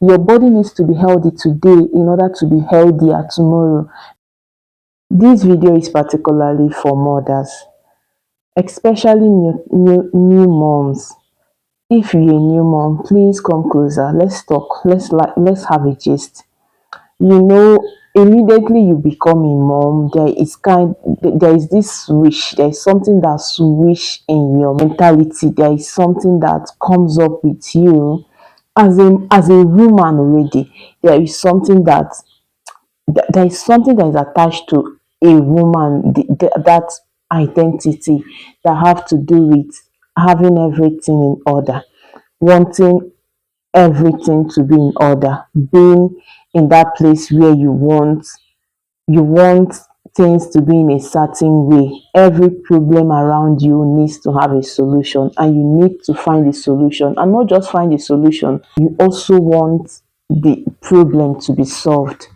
Your body needs to be healthy today in order to be healthier tomorrow. This video is particularly for mothers, especially new moms. If you're a new mom, please come closer. Let's talk. Let's have a gist. You know, immediately you become a mom, there is this switch. There is something that switch in your mentality. There is something that comes up with you as a woman already. There is something that is attached to a woman, that identity that have to do with having everything in order, wanting everything to be in order, being in that place where you want things to be in a certain way. Every problem around you needs to have a solution, and you need to find a solution, and not just find a solution, you also want the problem to be solved.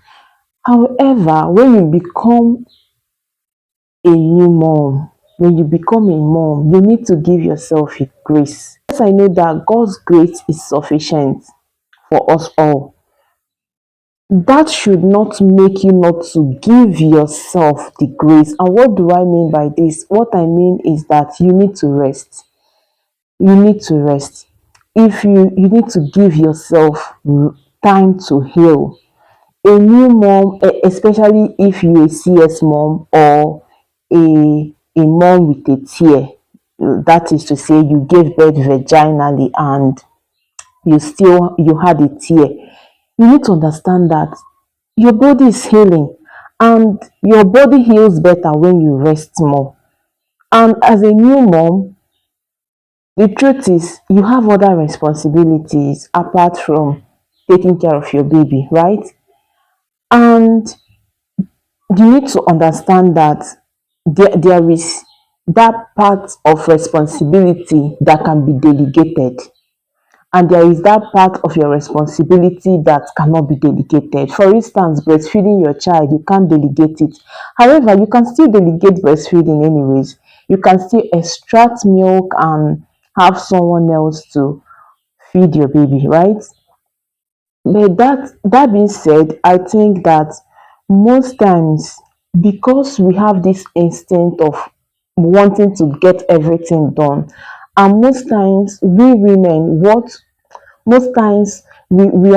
However, when you become a mom, you need to give yourself a grace. Yes, I know that God's grace is sufficient for us all. That should not make you not to give yourself the grace. And what do I mean by this? What I mean is that you need to rest. You need to rest. If you need to give yourself time to heal. A new mom, especially if you're a CS mom or a mom with a tear, that is to say you gave birth vaginally and you had a tear, you need to understand that your body is healing, and your body heals better when you rest more. And as a new mom, the truth is you have other responsibilities apart from taking care of your baby, right? And you need to understand that there is that part of responsibility that can be delegated, and there is that part of your responsibility that cannot be delegated. For instance, breastfeeding your child, you can't delegate it. However, you can still delegate breastfeeding anyways. You can still extract milk and have someone else to feed your baby, right? But that being said, I think that most times, because we have this instinct of wanting to get everything done, and most times we are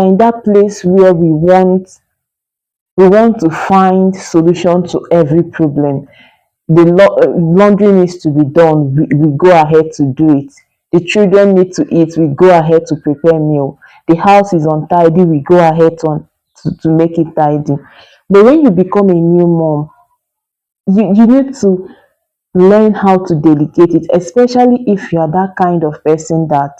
in that place where we want to find solution to every problem. The laundry needs to be done, we go ahead to do it. The children need to eat, we go ahead to prepare meal. The house is untidy, we go ahead to make it tidy. But when you become a new mom, you need to learn how to delegate it, especially if you are that kind of person that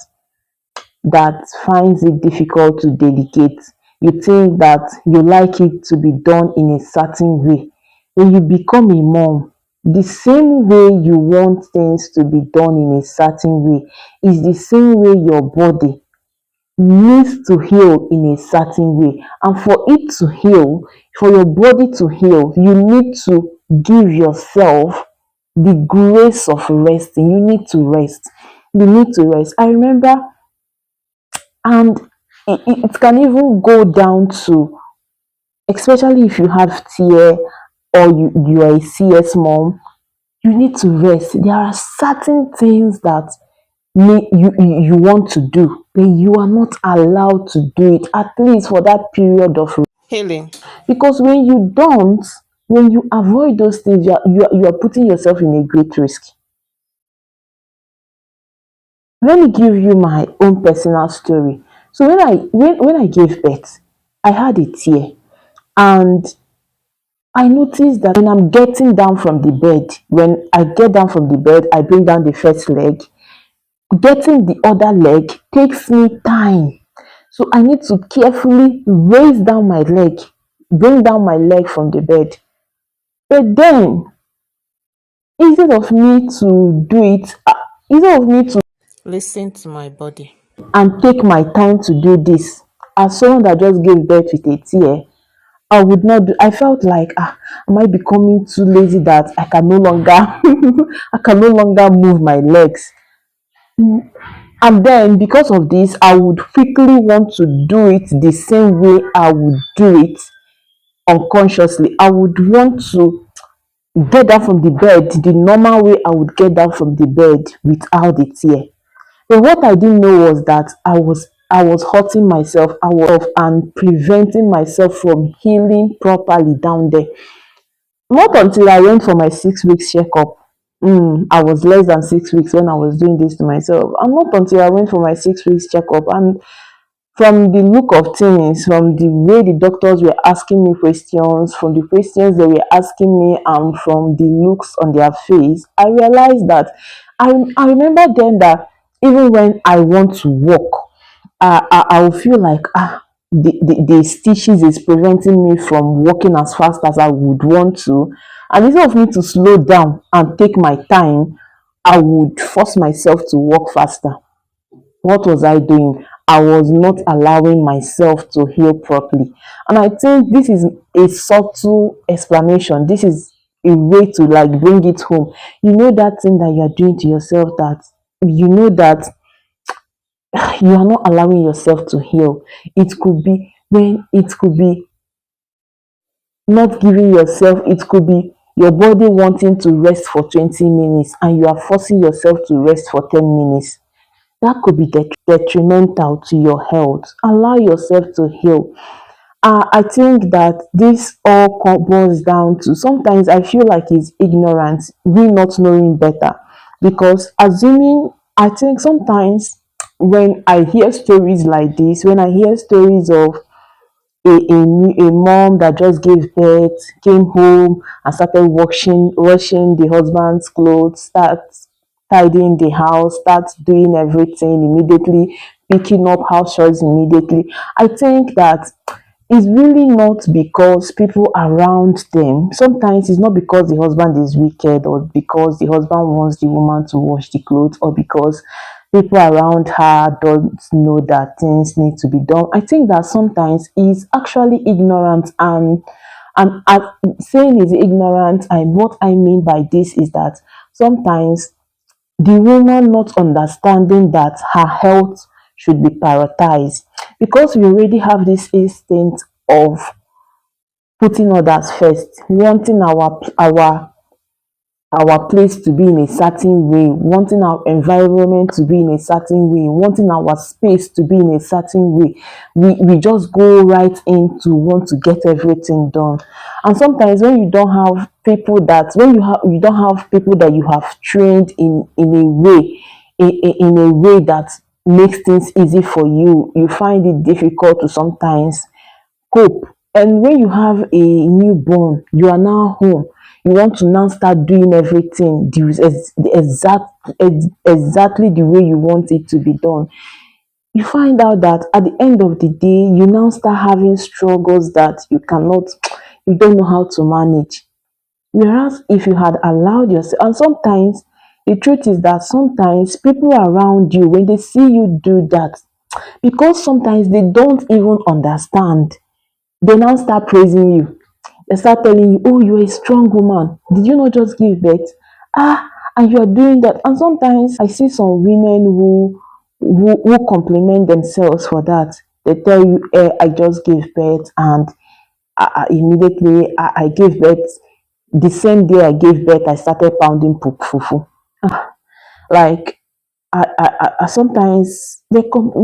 finds it difficult to delegate. You think that you like it to be done in a certain way. When you become a mom, the same way you want things to be done in a certain way is the same way your body needs to heal in a certain way. And for it to heal, for your body to heal, you need to give yourself the grace of resting. You need to rest. You need to rest. I remember, and it can even go down to, especially if you have TIA or you are a CS mom, you need to rest. There are certain things that you want to do, but you are not allowed to do it, at least for that period of healing. Because when you avoid those things, you are putting yourself in a great risk. Let me give you my own personal story. So when I gave birth, I had a tear, and I noticed that when I'm getting down from the bed, when I get down from the bed, I bring down the first leg. Getting the other leg takes me time. So I need to carefully raise down my leg, bring down my leg from the bed. But then, instead of me to do it, instead of me to listen to my body and take my time to do this, as someone that just gave birth with a tear, I would not do. I felt like, am I becoming too lazy that I can no longer I can no longer move my legs? And then because of this, I would quickly want to do it the same way I would do it unconsciously. I would want to get down from the bed the normal way I would get down from the bed without the tear. But what I didn't know was that I was hurting myself, and preventing myself from healing properly down there. Not until I went for my 6 weeks checkup. I was less than 6 weeks when I was doing this to myself. And not until I went for my 6 weeks checkup. And from the look of things, from the way the doctors were asking me questions, from the questions they were asking me, and from the looks on their face, I realized that I remember then that even when I want to walk, I will feel like the stitches is preventing me from walking as fast as I would want to. And instead of me to slow down and take my time, I would force myself to walk faster. What was I doing? I was not allowing myself to heal properly. And I think this is a subtle explanation. This is a way to like bring it home. You know that thing that you are doing to yourself, that you know that you are not allowing yourself to heal. It could be not giving yourself, it could be your body wanting to rest for 20 minutes and you are forcing yourself to rest for 10 minutes. That could be detrimental to your health. Allow yourself to heal. I think that this all boils down to, sometimes I feel like it's ignorance, we not knowing better. Because assuming, I think sometimes when I hear stories like this, when I hear stories of a mom that just gave birth, came home and started washing the husband's clothes, start tidying the house, start doing everything immediately, picking up house chores immediately. I think that it's really not because people around them, sometimes it's not because the husband is wicked, or because the husband wants the woman to wash the clothes, or because people around her don't know that things need to be done. I think that sometimes is actually ignorant. And saying is ignorant, and what I mean by this is that sometimes the woman not understanding that her health should be prioritized, because we already have this instinct of putting others first, wanting our place to be in a certain way, wanting our environment to be in a certain way, wanting our space to be in a certain way. We just go right into want to get everything done. And sometimes when you don't have people that, when you don't have people that you have trained in a way, in a way that makes things easy for you, you find it difficult to sometimes cope. And when you have a newborn, you are now home. You want to now start doing everything exactly the way you want it to be done. You find out that at the end of the day, you now start having struggles that you don't know how to manage. Whereas if you had allowed yourself, and sometimes the truth is that sometimes people around you, when they see you do that, because sometimes they don't even understand, they now start praising you. They start telling you, oh, you're a strong woman. Did you not just give birth? Ah, and you're doing that. And sometimes I see some women who compliment themselves for that. They tell you, I just gave birth, and immediately I gave birth. The same day I gave birth, I started pounding fufu. Like I sometimes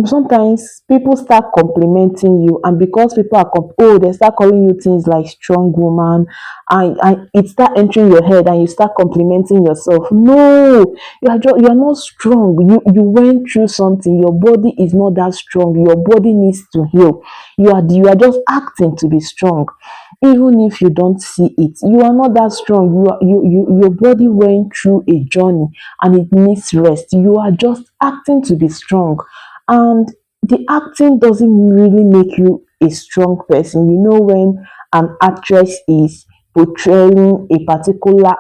sometimes people start complimenting you, and because people are they start calling you things like strong woman, and it start entering your head, and you start complimenting yourself. No, you are not strong. You went through something. Your body is not that strong. Your body needs to heal. You are just acting to be strong. Even if you don't see it, you are not that strong. Your body went through a journey and it needs rest. You are just acting to be strong. And the acting doesn't really make you a strong person. You know, when an actress is portraying a particular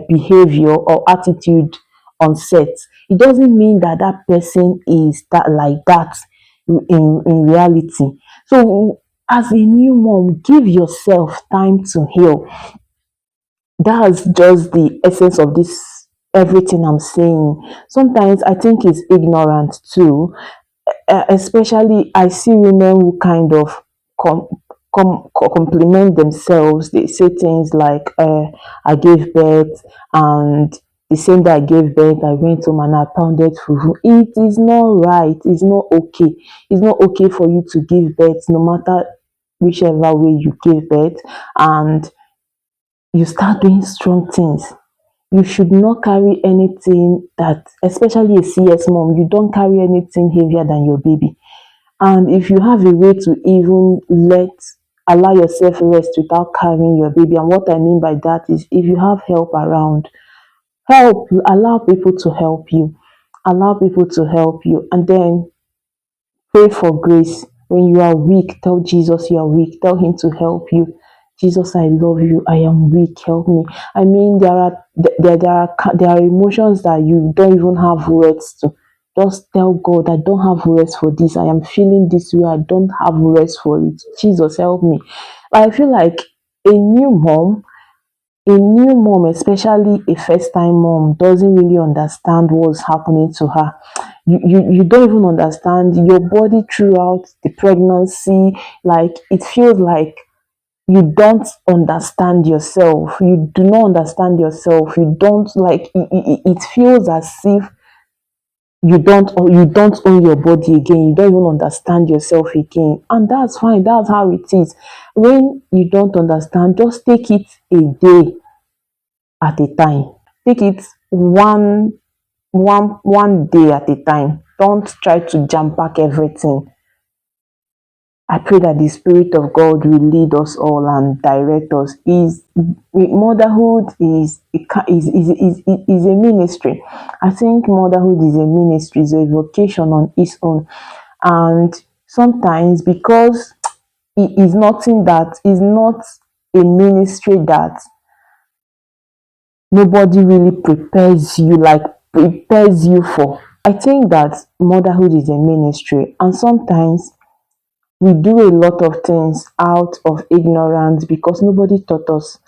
behavior or attitude on set, it doesn't mean that that person is that like that in reality. So as a new mom, give yourself time to heal. That's just the essence of this everything I'm saying. Sometimes I think it's ignorant too. Especially I see women who kind of com- compliment themselves. They say things like, I gave birth, and the same day I gave birth, I went home and I pounded fufu. It is not right. It's not okay. It's not okay for you to give birth, no matter whichever way you give birth, and you start doing strong things. You should not carry anything that, especially a CS mom, you don't carry anything heavier than your baby. And if you have a way to even allow yourself rest without carrying your baby, and what I mean by that is, if you have help around, allow people to help you, and then pray for grace. When you are weak, tell Jesus you are weak. Tell him to help you. Jesus, I love you. I am weak. Help me. I mean, there are emotions that you don't even have words to. Just tell God, I don't have words for this. I am feeling this way. I don't have words for it. Jesus, help me. I feel like a new mom especially a first time mom, doesn't really understand what's happening to her. You don't even understand your body throughout the pregnancy. Like, it feels like you don't understand yourself. You do not understand yourself. You don't, like, it feels as if you don't own your body again. You don't even understand yourself again, and that's fine. That's how it is. When you don't understand, just take it a day at a time. Take it one day at a time. Don't try to jam pack everything. I pray that the Spirit of God will lead us all and direct us. Motherhood is a ministry. I think motherhood is a ministry, is a vocation on its own. And sometimes, because it is nothing that is not a ministry that nobody really prepares you for. I think that motherhood is a ministry, and sometimes we do a lot of things out of ignorance because nobody taught us.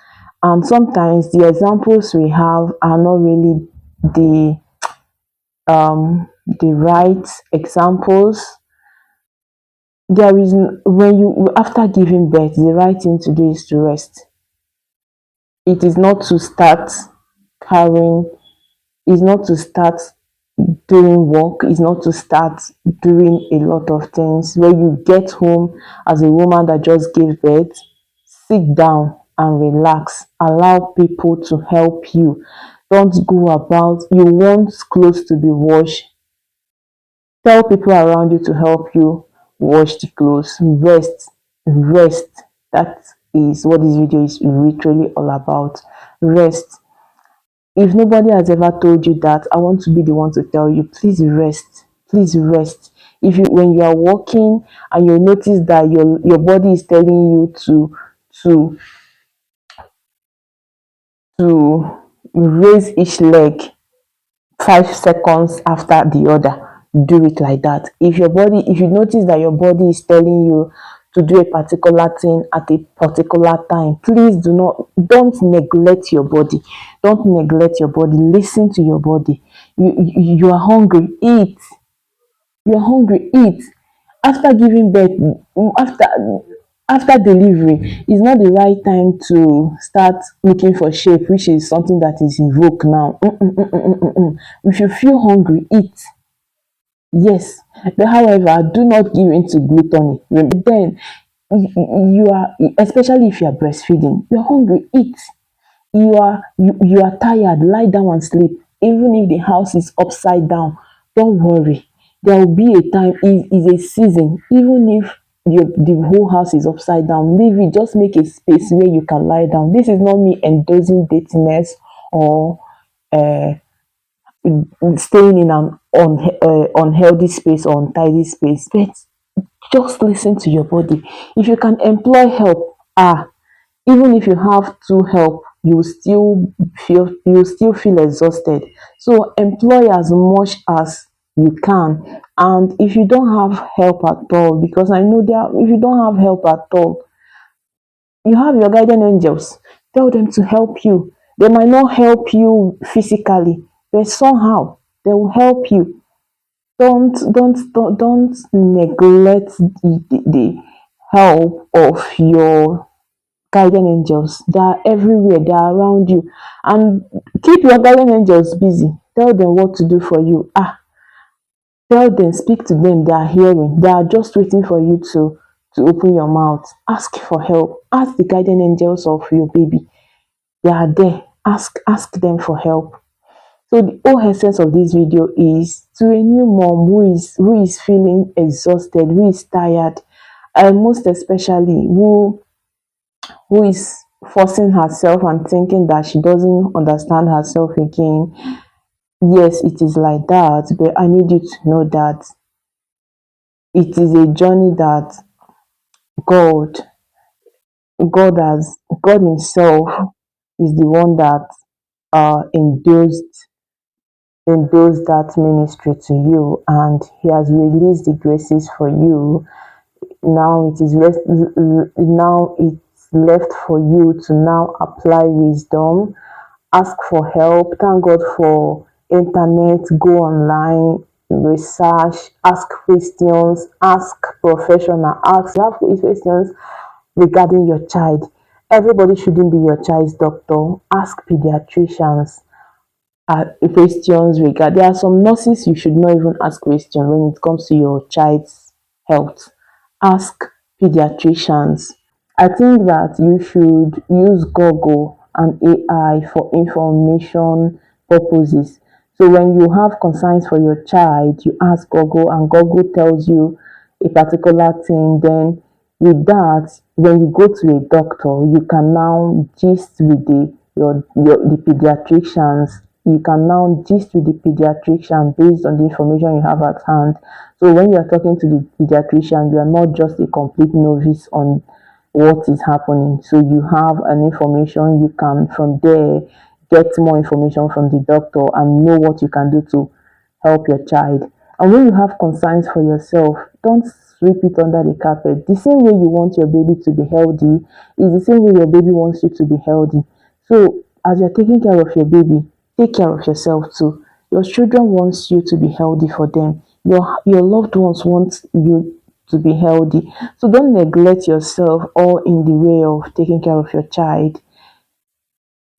And sometimes the examples we have are not really the right examples. There is when you after giving birth, the right thing to do is to rest. It is not to start carrying, is not to start doing work, is not to start doing a lot of things. When you get home as a woman that just gave birth, sit down and relax. Allow people to help you. Don't go about, you want clothes to be washed, tell people around you to help you wash the clothes. Rest. That is what this video is literally all about. Rest. If nobody has ever told you that, I want to be the one to tell you, please rest. Please rest. If you When you are walking and you notice that your body is telling you to to raise each leg 5 seconds after the other, do it like that. If you notice that your body is telling you to do a particular thing at a particular time, please don't neglect your body. Don't neglect your body. Listen to your body. You are hungry, eat. You are hungry, eat. After giving birth, after after delivery, is not the right time to start looking for shape, which is something that is in vogue now. If you feel hungry, eat. Yes, but however, do not give in to gluttony. Then you are, especially if you are breastfeeding, you're hungry, eat. You are tired, lie down and sleep. Even if the house is upside down, don't worry. There will be a time, is a season. Even if the whole house is upside down, leave it. Just make a space where you can lie down. This is not me endorsing datiness or uh, staying in an unhealthy space or untidy space, but just listen to your body. If you can employ help, even if you have to help, you will still feel exhausted. So employ as much as you can. And if you don't have help at all, because I know there, if you don't have help at all, you have your guardian angels. Tell them to help you. They might not help you physically, but somehow they will help you. Don't neglect the help of your guardian angels. They are everywhere, they are around you. And keep your guardian angels busy. Tell them what to do for you. Tell them, speak to them, they are hearing. They are just waiting for you to open your mouth. Ask for help. Ask the guardian angels of your baby. They are there. Ask them for help. So the whole essence of this video is to a new mom who is feeling exhausted, who is tired, and most especially who is forcing herself and thinking that she doesn't understand herself again. Yes, it is like that, but I need you to know that it is a journey that God, God Himself is the one that endorsed that ministry to you, and He has released the graces for you. Now it's left for you to now apply wisdom, ask for help. Thank God for internet. Go online, research, ask questions, ask professional, have questions regarding your child. Everybody shouldn't be your child's doctor. Ask pediatricians questions regard. There are some nurses you should not even ask questions when it comes to your child's health. Ask pediatricians. I think that you should use Google and AI for information purposes. So when you have concerns for your child, you ask Google and Google tells you a particular thing. Then with that, when you go to a doctor, you can now gist with the pediatricians. You can now gist with the pediatrician based on the information you have at hand. So when you are talking to the pediatrician, you are not just a complete novice on what is happening. So you have an information, you can from there get more information from the doctor and know what you can do to help your child. And when you have concerns for yourself, don't sweep it under the carpet. The same way you want your baby to be healthy is the same way your baby wants you to be healthy. So as you're taking care of your baby, take care of yourself too. Your children wants you to be healthy for them. Your loved ones want you to be healthy. So don't neglect yourself all in the way of taking care of your child.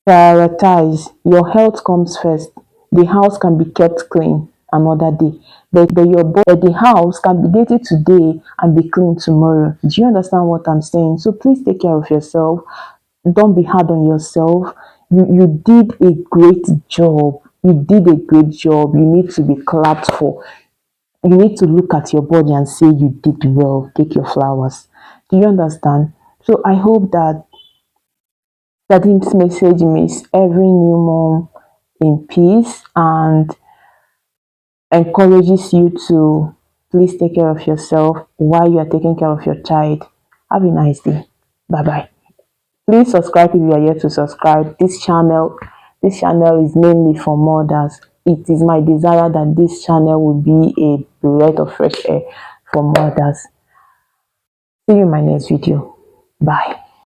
Prioritize. Your health comes first. The house can be kept clean another day, but the house can be dirty today and be clean tomorrow. Do you understand what I'm saying? So please take care of yourself. Don't be hard on yourself. You did a great job. You did a great job. You need to be clapped for. You need to look at your body and say you did well. Take your flowers. Do you understand? So I hope that this message makes every new mom in peace and encourages you to please take care of yourself while you are taking care of your child. Have a nice day. Bye bye. Please subscribe if you are yet to subscribe. This channel is mainly for mothers. It is my desire that this channel will be a breath of fresh air for mothers. See you in my next video. Bye.